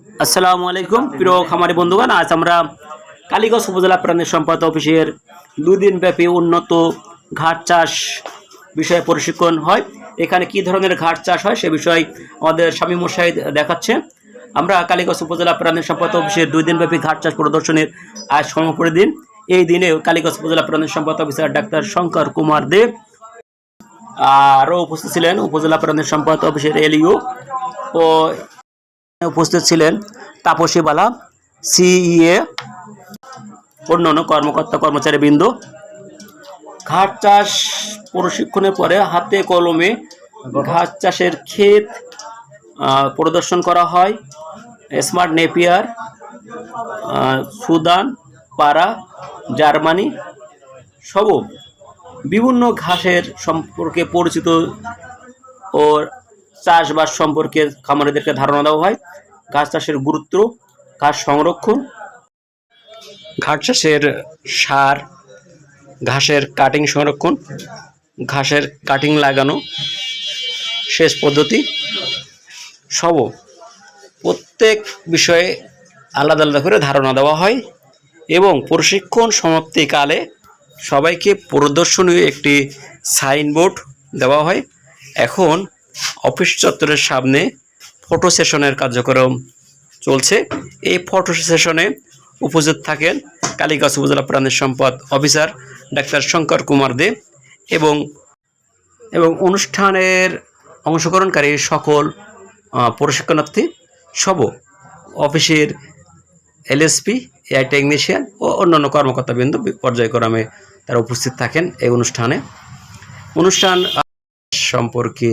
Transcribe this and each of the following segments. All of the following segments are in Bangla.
আসসালামু আলাইকুম প্রিয় খামারি বন্ধুগণ, আজ আমরা কালীগঞ্জ উপজেলা প্রাণী সম্পদ অফিসের 2 দিন ব্যাপী উন্নত ঘাট চাষ বিষয়ে প্রশিক্ষণ হয়। এখানে কি ধরনের ঘাট চাষ হয় সে বিষয়ে আমাদের শামীম মুশাহিদ দেখাচ্ছে। আমরা কালীগঞ্জ উপজেলা প্রাণী সম্পদ অফিসের 2 দিন ব্যাপী ঘাট চাষ প্রদর্শনীর আজ সমাপনী দিন। এই দিনে কালীগঞ্জ উপজেলা প্রাণী সম্পদ অফিসার ডাক্তার শঙ্কর কুমার দেব আরও উপস্থিত ছিলেন। উপজেলা প্রাণী সম্পদ অফিসের এলইও ও উপস্থিত ছিলেন তাপসী বালা, সিইএ, অন্যান্য কর্মকর্তা কর্মচারী বৃন্দ। ঘাট চাষ প্রশিক্ষণের পরে হাতে কলমে ঘাস চাষের ক্ষেত প্রদর্শন করা হয়। স্মার্ট নেপিয়ার, সুদান, পারা, জার্মানি সব বিভিন্ন ঘাসের সম্পর্কে পরিচিত ও চাষবাস সম্পর্কে খামারিদেরকে ধারণা দেওয়া হয়। ঘাস চাষের গুরুত্ব, ঘাস সংরক্ষণ, ঘাস চাষের সার, ঘাসের কাটিং সংরক্ষণ, ঘাসের কাটিং লাগানো, সেচ পদ্ধতি সব প্রত্যেক বিষয়ে আলাদা আলাদা করে ধারণা দেওয়া হয় এবং প্রশিক্ষণ সমাপ্তিকালে সবাইকে প্রদর্শনীয় একটি সাইনবোর্ড দেওয়া হয়। এখন অফিস চত্বরের সামনে ফটো সেশনের কার্যক্রম চলছে। এই ফটো সেশনে উপস্থিত থাকেন কালীগঞ্জ উপজেলা প্রাণী সম্পদ অফিসার ডাক্তার শঙ্কর কুমার দেব এবং অনুষ্ঠানের অংশগ্রহণকারী সকল প্রশিক্ষণার্থী সব অফিসের এলএসপি, এআই টেকনিশিয়ান ও অন্যান্য কর্মকর্তাবৃন্দ পর্যায়ক্রমে তারা উপস্থিত থাকেন। এই অনুষ্ঠান সম্পর্কে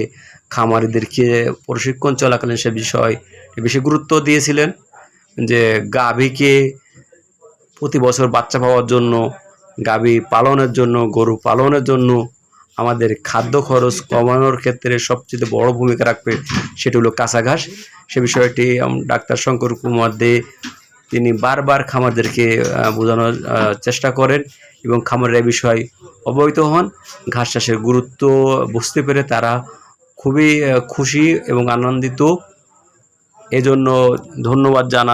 খামারিদেরকে প্রশিক্ষণ চলাকালীন সে বিষয় বেশি গুরুত্ব দিয়েছিলেন যে গাভীকে প্রতি বছর বাচ্চা পাওয়ার জন্য, গাভী পালনের জন্য, গরু পালনের জন্য আমাদের খাদ্য খরচ কমানোর ক্ষেত্রে সবচেয়ে বড় ভূমিকা রাখবে সেটি হলো কাঁচা ঘাস। সে বিষয়টি ডাক্তার শঙ্কর কুমার দে তিনি বারবার খামারদেরকে বোঝানোর চেষ্টা করেন এবং খামারের এই বিষয় অবহিত হন। ঘাস চাষের গুরুত্ব বুঝতে পেরে তারা খুবই খুশি এবং আনন্দিত। এজন্য ধন্যবাদ জানাই।